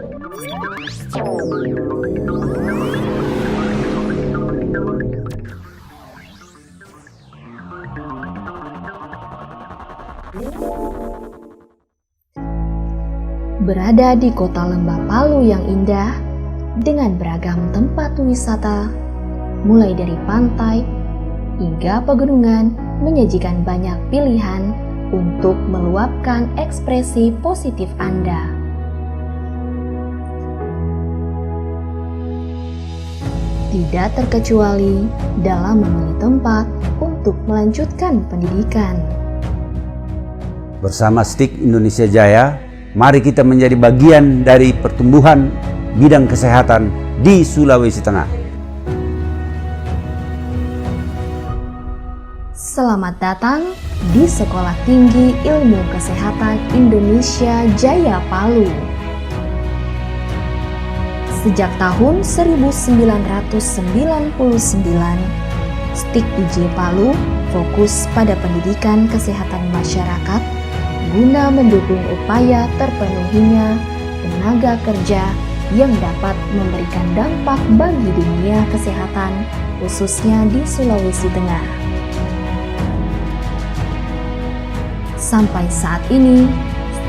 Berada di kota lembah Palu yang indah, dengan beragam tempat wisata, mulai dari pantai hingga pegunungan, menyajikan banyak pilihan untuk meluapkan ekspresi positif Anda. Tidak terkecuali dalam memilih tempat untuk melanjutkan pendidikan. Bersama STIK Indonesia Jaya, mari kita menjadi bagian dari pertumbuhan bidang kesehatan di Sulawesi Tengah. Selamat datang di Sekolah Tinggi Ilmu Kesehatan Indonesia Jaya Palu. Sejak tahun 1999, STIK IJ Palu fokus pada pendidikan kesehatan masyarakat guna mendukung upaya terpenuhinya tenaga kerja yang dapat memberikan dampak bagi dunia kesehatan, khususnya di Sulawesi Tengah. Sampai saat ini,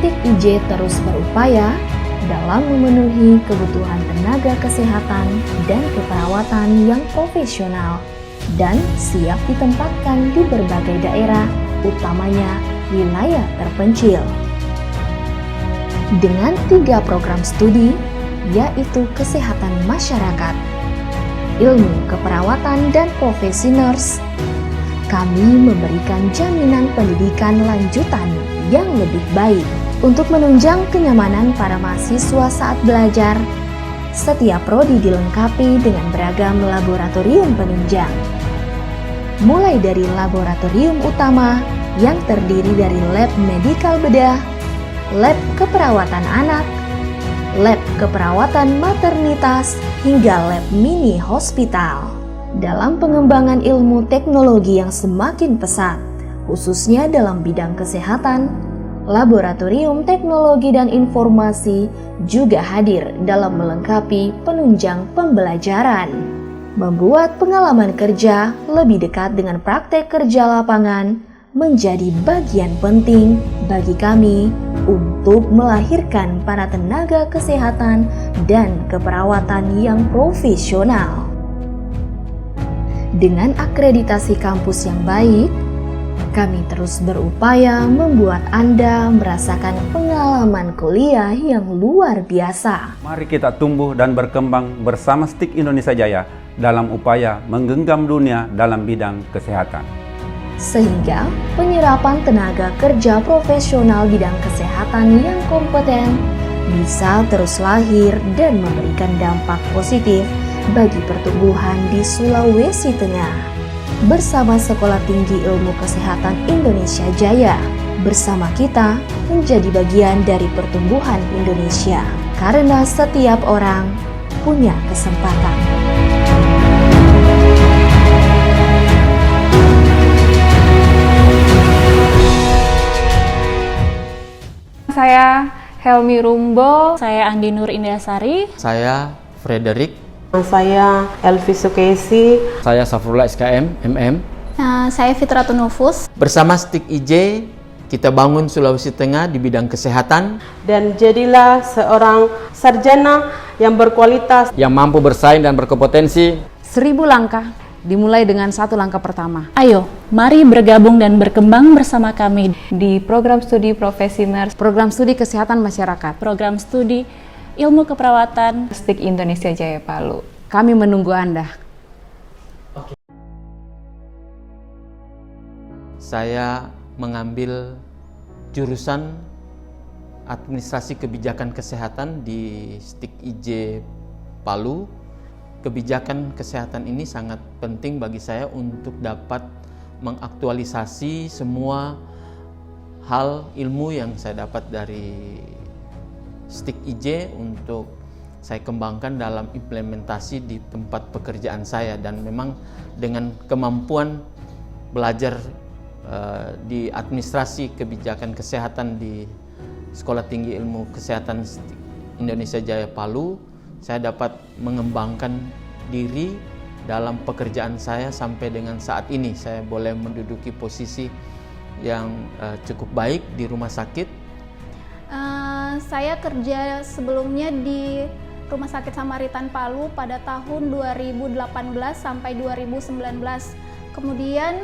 STIK IJ terus berupaya dalam memenuhi kebutuhan tenaga kesehatan dan keperawatan yang profesional dan siap ditempatkan di berbagai daerah, utamanya wilayah terpencil. Dengan 3 program studi, yaitu kesehatan masyarakat, ilmu keperawatan dan profesi nurse, kami memberikan jaminan pendidikan lanjutan yang lebih baik untuk menunjang kenyamanan para mahasiswa saat belajar. Setiap prodi dilengkapi dengan beragam laboratorium penunjang, mulai dari laboratorium utama yang terdiri dari lab medikal bedah, lab keperawatan anak, lab keperawatan maternitas, hingga lab mini hospital. Dalam pengembangan ilmu teknologi yang semakin pesat, khususnya dalam bidang kesehatan, Laboratorium Teknologi dan Informasi juga hadir dalam melengkapi penunjang pembelajaran, membuat pengalaman kerja lebih dekat dengan praktek kerja lapangan menjadi bagian penting bagi kami untuk melahirkan para tenaga kesehatan dan keperawatan yang profesional. Dengan akreditasi kampus yang baik, kami terus berupaya membuat Anda merasakan pengalaman kuliah yang luar biasa. Mari kita tumbuh dan berkembang bersama STIK Indonesia Jaya dalam upaya menggenggam dunia dalam bidang kesehatan. Sehingga penyerapan tenaga kerja profesional bidang kesehatan yang kompeten bisa terus lahir dan memberikan dampak positif bagi pertumbuhan di Sulawesi Tengah. Bersama Sekolah Tinggi Ilmu Kesehatan Indonesia Jaya, bersama kita menjadi bagian dari pertumbuhan Indonesia, karena setiap orang punya kesempatan. Saya Helmi Rumbo. Saya Andi Nur Indrasari. Saya Frederick. Saya Elvi Sukesi. Saya Safrullah SKM, MM. Saya Fitratul Nufus. Bersama STIK IJ, kita bangun Sulawesi Tengah di bidang kesehatan. Dan jadilah seorang sarjana yang berkualitas, yang mampu bersaing dan berkompetensi. 1000 langkah dimulai dengan 1 langkah pertama. Ayo, mari bergabung dan berkembang bersama kami Di program studi profesi nurse, program studi kesehatan masyarakat, program studi ilmu keperawatan STIK Indonesia Jaya Palu. Kami menunggu Anda. Saya mengambil jurusan administrasi kebijakan kesehatan di STIK IJ Palu. Kebijakan kesehatan ini sangat penting bagi saya untuk dapat mengaktualisasi semua hal ilmu yang saya dapat dari STIK IJ untuk saya kembangkan dalam implementasi di tempat pekerjaan saya. Dan memang dengan kemampuan belajar di administrasi kebijakan kesehatan di Sekolah Tinggi Ilmu Kesehatan STIK Indonesia Jaya Palu, saya dapat mengembangkan diri dalam pekerjaan saya sampai dengan saat ini. Saya boleh menduduki posisi yang cukup baik di rumah sakit. Saya kerja sebelumnya di Rumah Sakit Samaritan Palu pada tahun 2018 sampai 2019. Kemudian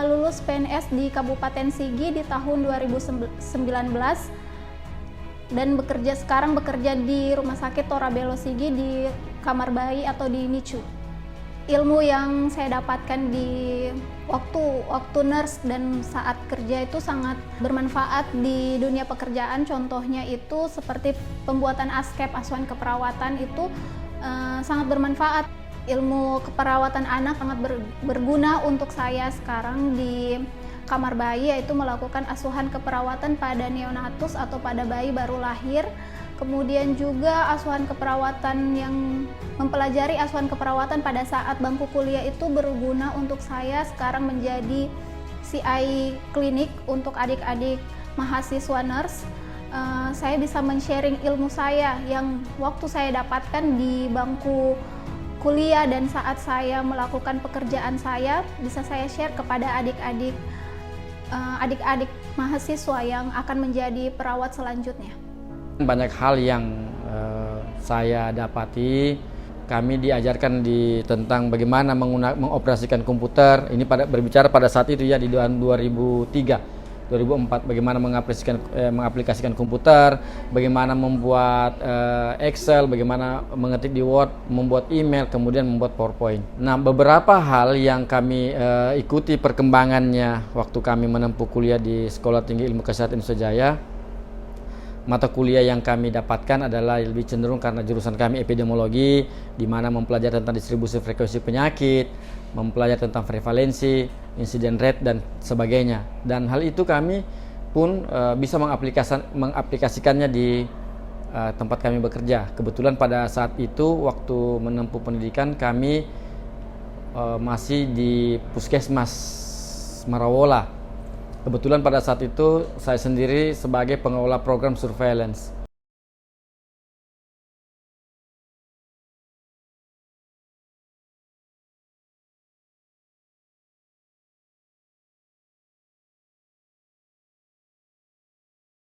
lulus PNS di Kabupaten Sigi di tahun 2019 dan sekarang bekerja di Rumah Sakit Torabelo Sigi di kamar bayi atau di NICU. Ilmu yang saya dapatkan di waktu nurse dan saat kerja itu sangat bermanfaat di dunia pekerjaan. Contohnya itu seperti pembuatan askep, asuhan keperawatan itu sangat bermanfaat. Ilmu keperawatan anak sangat berguna untuk saya sekarang di kamar bayi, yaitu melakukan asuhan keperawatan pada neonatus atau pada bayi baru lahir. Kemudian juga asuhan keperawatan yang mempelajari asuhan keperawatan pada saat bangku kuliah itu berguna untuk saya sekarang menjadi CI klinik untuk adik-adik mahasiswa nurse. Saya bisa men-sharing ilmu saya yang waktu saya dapatkan di bangku kuliah dan saat saya melakukan pekerjaan saya, bisa saya share kepada adik-adik mahasiswa yang akan menjadi perawat selanjutnya. Banyak hal yang saya dapati, kami diajarkan tentang bagaimana mengoperasikan komputer. Ini berbicara pada saat itu ya, di tahun 2003, 2004, bagaimana mengaplikasikan komputer, bagaimana membuat Excel, bagaimana mengetik di Word, membuat email, kemudian membuat PowerPoint. Nah, beberapa hal yang kami ikuti perkembangannya waktu kami menempuh kuliah di Sekolah Tinggi Ilmu Kesehatan Indonesia Jaya. Mata kuliah yang kami dapatkan adalah lebih cenderung karena jurusan kami epidemiologi, di mana mempelajari tentang distribusi frekuensi penyakit, mempelajari tentang prevalensi, insiden rate, dan sebagainya. Dan hal itu kami pun bisa mengaplikasikannya di tempat kami bekerja. Kebetulan pada saat itu, waktu menempuh pendidikan, kami masih di Puskesmas Marawola. Kebetulan pada saat itu saya sendiri sebagai pengelola program surveillance.